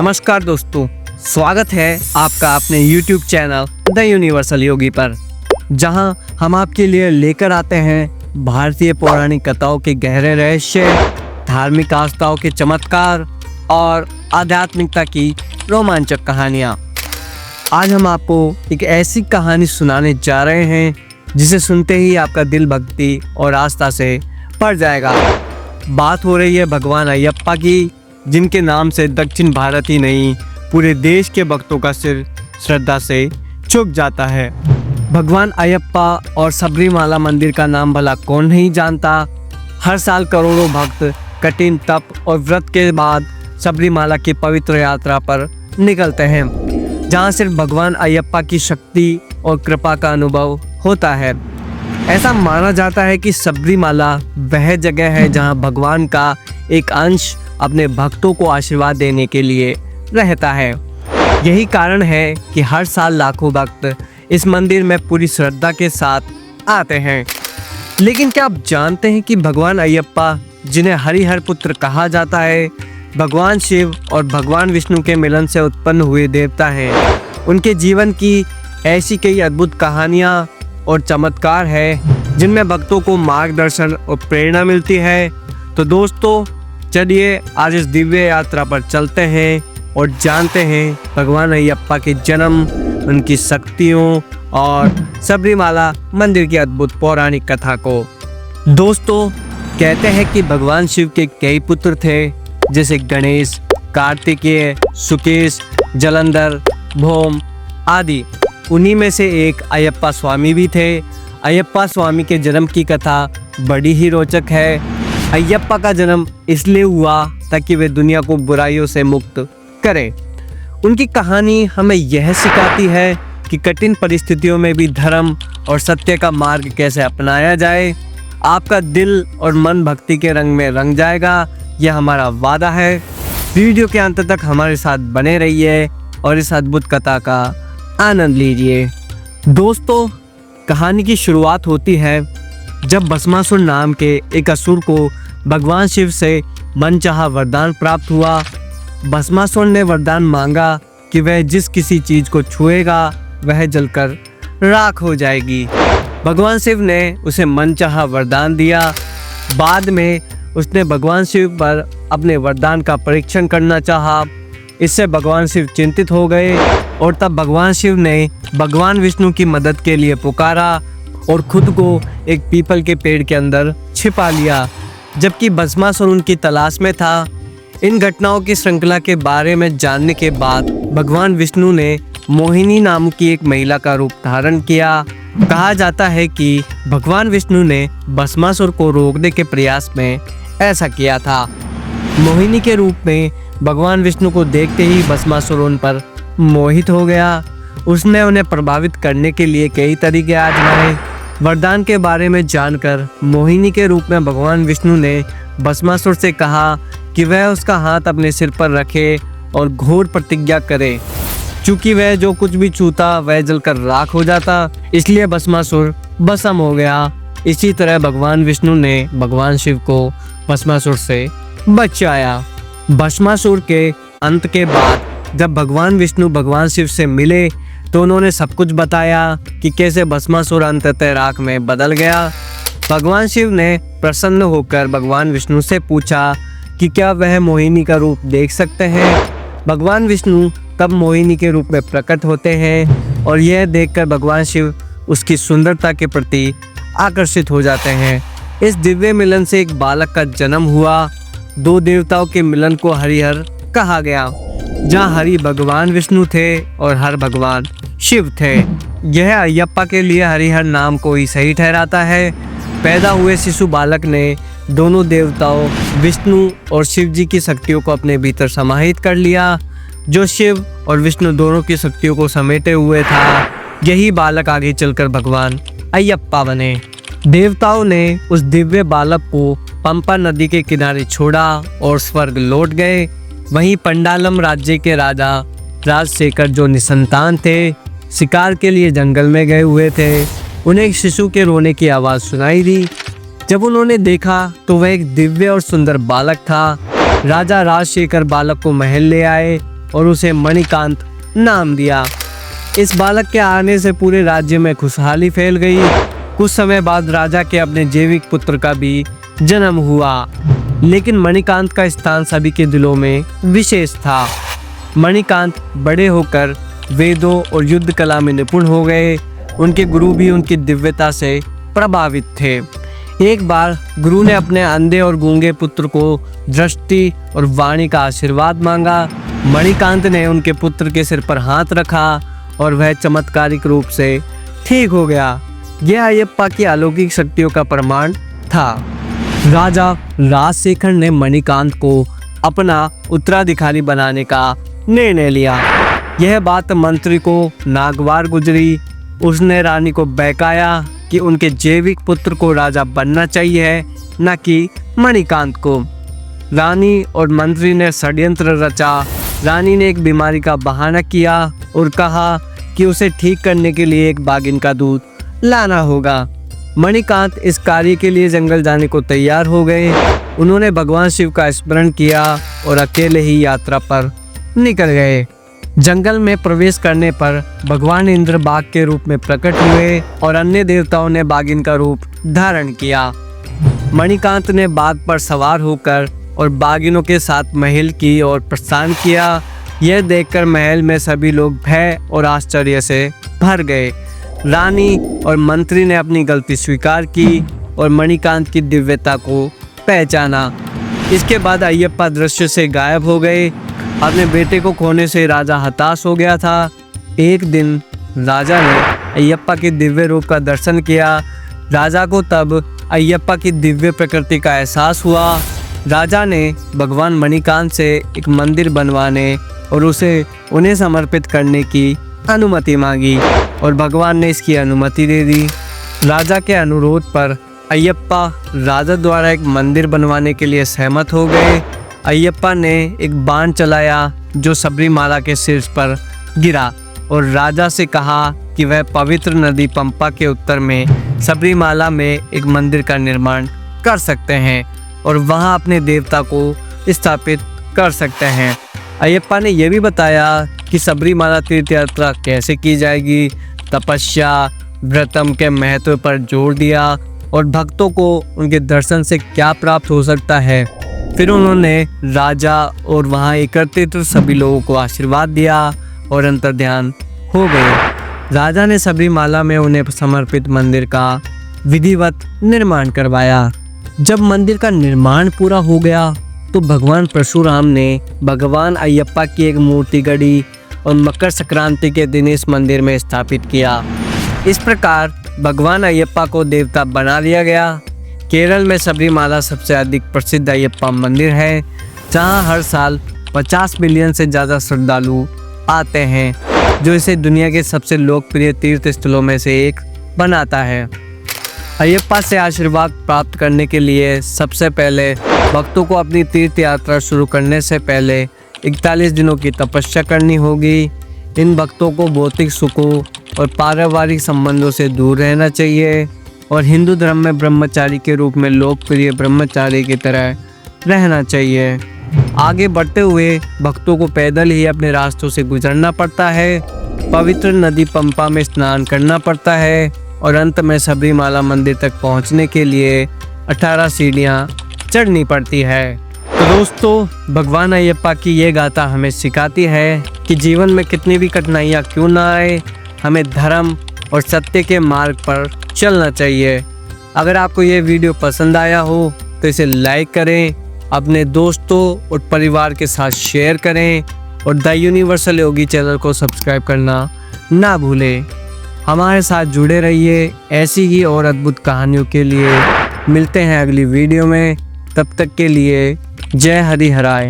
नमस्कार दोस्तों, स्वागत है आपका अपने YouTube चैनल द यूनिवर्सल योगी पर, जहां हम आपके लिए लेकर आते हैं भारतीय पौराणिक कथाओं के गहरे रहस्य, धार्मिक आस्थाओं के चमत्कार और आध्यात्मिकता की रोमांचक कहानियां। आज हम आपको एक ऐसी कहानी सुनाने जा रहे हैं जिसे सुनते ही आपका दिल भक्ति और आस्था से भर जाएगा। बात हो रही है भगवान अयप्पा की, जिनके नाम से दक्षिण भारत ही नहीं पूरे देश के भक्तों का सिर श्रद्धा से झुक जाता है। भगवान अयप्पा और सबरीमाला मंदिर का नाम भला कौन नहीं जानता। हर साल करोड़ों भक्त कठिन तप और व्रत के बाद सबरीमाला की पवित्र यात्रा पर निकलते हैं, जहां सिर्फ भगवान अयप्पा की शक्ति और कृपा का अनुभव होता है। ऐसा माना जाता है कि सबरीमाला वह जगह है जहां भगवान का एक अंश अपने भक्तों को आशीर्वाद देने के लिए रहता है। यही कारण है कि हर साल लाखों भक्त इस मंदिर में पूरी श्रद्धा के साथ आते हैं। लेकिन क्या आप जानते हैं कि भगवान अयप्पा, जिन्हें हरिहर पुत्र कहा जाता है, भगवान शिव और भगवान विष्णु के मिलन से उत्पन्न हुए देवता हैं। उनके जीवन की ऐसी कई अद्भुत कहानियाँ और चमत्कार है जिनमें भक्तों को मार्गदर्शन और प्रेरणा मिलती है। तो दोस्तों, चलिए आज इस दिव्य यात्रा पर चलते हैं और जानते हैं भगवान अयप्पा के जन्म, उनकी शक्तियों और सबरीमाला मंदिर की अद्भुत पौराणिक कथा को। दोस्तों, कहते हैं कि भगवान शिव के कई पुत्र थे, जैसे गणेश, कार्तिकेय, सुकेश, जलंधर, भौम आदि। उन्हीं में से एक अयप्पा स्वामी भी थे। अयप्पा स्वामी के जन्म की कथा बड़ी ही रोचक है। अयप्पा का जन्म इसलिए हुआ ताकि वे दुनिया को बुराइयों से मुक्त करें। उनकी कहानी हमें यह सिखाती है कि कठिन परिस्थितियों में भी धर्म और सत्य का मार्ग कैसे अपनाया जाए। आपका दिल और मन भक्ति के रंग में रंग जाएगा, यह हमारा वादा है। वीडियो के अंत तक हमारे साथ बने रहिए और इस अद्भुत कथा का आनंद लीजिए। दोस्तों, कहानी की शुरुआत होती है जब भस्मासुर नाम के एक असुर को भगवान शिव से मनचाहा वरदान प्राप्त हुआ। भस्मासुर ने वरदान मांगा कि वह जिस किसी चीज को छुएगा वह जलकर राख हो जाएगी। भगवान शिव ने उसे मनचाहा वरदान दिया। बाद में उसने भगवान शिव पर अपने वरदान का परीक्षण करना चाहा। इससे भगवान शिव चिंतित हो गए और तब भगवान शिव ने भगवान विष्णु की मदद के लिए पुकारा और खुद को एक पीपल के पेड़ के अंदर छिपा लिया, जबकि भस्मासुर उनकी तलाश में था। इन घटनाओं की श्रृंखला के बारे में जानने के बाद भगवान विष्णु ने मोहिनी नाम की एक महिला का रूप धारण किया। कहा जाता है कि भगवान विष्णु ने भस्मासुर को रोकने के प्रयास में ऐसा किया था। मोहिनी के रूप में भगवान विष्णु को देखते ही भस्मासुर उन पर मोहित हो गया। उसने उन्हें प्रभावित करने के लिए कई तरीके आजमाए। वरदान के बारे में जानकर मोहिनी के रूप में भगवान विष्णु ने भस्मासुर से कहा कि वह उसका हाथ अपने सिर पर रखे और घोर प्रतिज्ञा करे। चूंकि वह जो कुछ भी छूता वह जलकर राख हो जाता, इसलिए भस्मासुर भस्म हो गया। इसी तरह भगवान विष्णु ने भगवान शिव को भस्मासुर से बचाया। भस्मासुर के अंत के बाद जब भगवान विष्णु भगवान शिव से मिले तो उन्होंने सब कुछ बताया कि कैसे भस्मासुर अंततः राख में बदल गया। भगवान शिव ने प्रसन्न होकर भगवान विष्णु से पूछा कि क्या वह मोहिनी का रूप देख सकते हैं। भगवान विष्णु तब मोहिनी के रूप में प्रकट होते हैं और यह देखकर भगवान शिव उसकी सुंदरता के प्रति आकर्षित हो जाते हैं। इस दिव्य मिलन से एक बालक का जन्म हुआ। दो देवताओं के मिलन को हरिहर कहा गया, जहाँ हरि भगवान विष्णु थे और हर भगवान शिव थे। यह अयप्पा के लिए हरिहर नाम को ही सही ठहराता है। पैदा हुए शिशु बालक ने दोनों देवताओं विष्णु और शिव जी की शक्तियों को अपने भीतर समाहित कर लिया, जो शिव और विष्णु दोनों की शक्तियों को समेटे हुए था। यही बालक आगे चलकर भगवान अयप्पा बने। देवताओं ने उस दिव्य बालक को पंपा नदी के किनारे छोड़ा और स्वर्ग लौट गए। वहीं पंडालम राज्य के राजा राजशेखर, जो निसंतान थे, शिकार के लिए जंगल में गए हुए थे। उन्हें एक शिशु के रोने की आवाज़ सुनाई दी। जब उन्होंने देखा तो वह एक दिव्य और सुंदर बालक था। राजा राजशेखर बालक को महल ले आए और उसे मणिकांत नाम दिया। इस बालक के आने से पूरे राज्य में खुशहाली फैल गई। कुछ समय बाद राजा के अपने जैविक पुत्र का भी जन्म हुआ, लेकिन मणिकांत का स्थान सभी के दिलों में विशेष था। मणिकांत बड़े होकर वेदों और युद्ध कला में निपुण हो गए। उनके गुरु भी उनकी दिव्यता से प्रभावित थे। एक बार गुरु ने अपने अंधे और गूंगे पुत्र को दृष्टि और वाणी का आशीर्वाद मांगा। मणिकांत ने उनके पुत्र के सिर पर हाथ रखा और वह चमत्कारिक रूप से ठीक हो गया। यह अयप्पा की अलौकिक शक्तियों का प्रमाण था। राजा राजशेखर ने मणिकांत को अपना उत्तराधिकारी बनाने का निर्णय लिया। यह बात मंत्री को नागवार गुजरी। उसने रानी को बहकाया कि उनके जैविक पुत्र को राजा बनना चाहिए, न कि मणिकांत को। रानी और मंत्री ने षड्यंत्र रचा। रानी ने एक बीमारी का बहाना किया और कहा कि उसे ठीक करने के लिए एक बाघिन का दूध लाना होगा। मणिकांत इस कार्य के लिए जंगल जाने को तैयार हो गए। उन्होंने भगवान शिव का स्मरण किया और अकेले ही यात्रा पर निकल गए। जंगल में प्रवेश करने पर भगवान इंद्र बाघ के रूप में प्रकट हुए और अन्य देवताओं ने बाघिन का रूप धारण किया। मणिकांत ने बाघ पर सवार होकर और बाघिनों के साथ महल की ओर प्रस्थान किया। यह देखकर महल में सभी लोग भय और आश्चर्य से भर गए। रानी और मंत्री ने अपनी गलती स्वीकार की और मणिकांत की दिव्यता को पहचाना। इसके बाद अयप्पा दृश्य से गायब हो गए। अपने बेटे को खोने से राजा हताश हो गया था। एक दिन राजा ने अयप्पा के दिव्य रूप का दर्शन किया। राजा को तब अयप्पा की दिव्य प्रकृति का एहसास हुआ। राजा ने भगवान मणिकांत से एक मंदिर बनवाने और उसे उन्हें समर्पित करने की अनुमति मांगी और भगवान ने इसकी अनुमति दे दी। राजा के अनुरोध पर अयप्पा राजा द्वारा एक मंदिर बनवाने के लिए सहमत हो गए। अयप्पा ने एक बाण चलाया जो सबरीमाला के शीर्ष पर गिरा और राजा से कहा कि वह पवित्र नदी पंपा के उत्तर में सबरीमाला में एक मंदिर का निर्माण कर सकते हैं और वहां अपने देवता को स्थापित कर सकते हैं। अयप्पा ने यह भी बताया कि सबरीमाला तीर्थ यात्रा कैसे की जाएगी, तपस्या, व्रतम के महत्व पर जोर दिया और भक्तों को उनके दर्शन से क्या प्राप्त हो सकता है। फिर उन्होंने राजा और वहां एकत्रित सभी लोगों को आशीर्वाद दिया और अंतर्ध्यान हो गए। राजा ने सबरीमाला में उन्हें समर्पित मंदिर का विधिवत निर्माण करवाया। जब मंदिर का निर्माण पूरा हो गया तो भगवान परशुराम ने भगवान अयप्पा की एक मूर्ति गढ़ी और मकर संक्रांति के दिन इस मंदिर में स्थापित किया। इस प्रकार भगवान अयप्पा को देवता बना दिया गया। केरल में सबरीमाला सबसे अधिक प्रसिद्ध अयप्पा मंदिर है, जहां हर साल 50 मिलियन से ज़्यादा श्रद्धालु आते हैं, जो इसे दुनिया के सबसे लोकप्रिय तीर्थ स्थलों में से एक बनाता है। अयप्पा से आशीर्वाद प्राप्त करने के लिए सबसे पहले भक्तों को अपनी तीर्थ यात्रा शुरू करने से पहले 41 दिनों की तपस्या करनी होगी। इन भक्तों को भौतिक सुखों और पारिवारिक संबंधों से दूर रहना चाहिए और हिंदू धर्म में ब्रह्मचारी के रूप में लोकप्रिय ब्रह्मचारी की तरह रहना चाहिए। आगे बढ़ते हुए भक्तों को पैदल ही अपने रास्तों से गुजरना पड़ता है, पवित्र नदी पंपा में स्नान करना पड़ता है और अंत में सबरीमाला मंदिर तक पहुंचने के लिए 18 सीढ़ियां चढ़नी पड़ती है। तो दोस्तों, भगवान अयप्पा की ये गाथा हमें सिखाती है कि जीवन में कितनी भी कठिनाइयाँ क्यों ना आए, हमें धर्म और सत्य के मार्ग पर चलना चाहिए। अगर आपको ये वीडियो पसंद आया हो तो इसे लाइक करें, अपने दोस्तों और परिवार के साथ शेयर करें और द यूनिवर्सल योगी चैनल को सब्सक्राइब करना ना भूलें। हमारे साथ जुड़े रहिए ऐसी ही और अद्भुत कहानियों के लिए। मिलते हैं अगली वीडियो में, तब तक के लिए जय हरि हराय।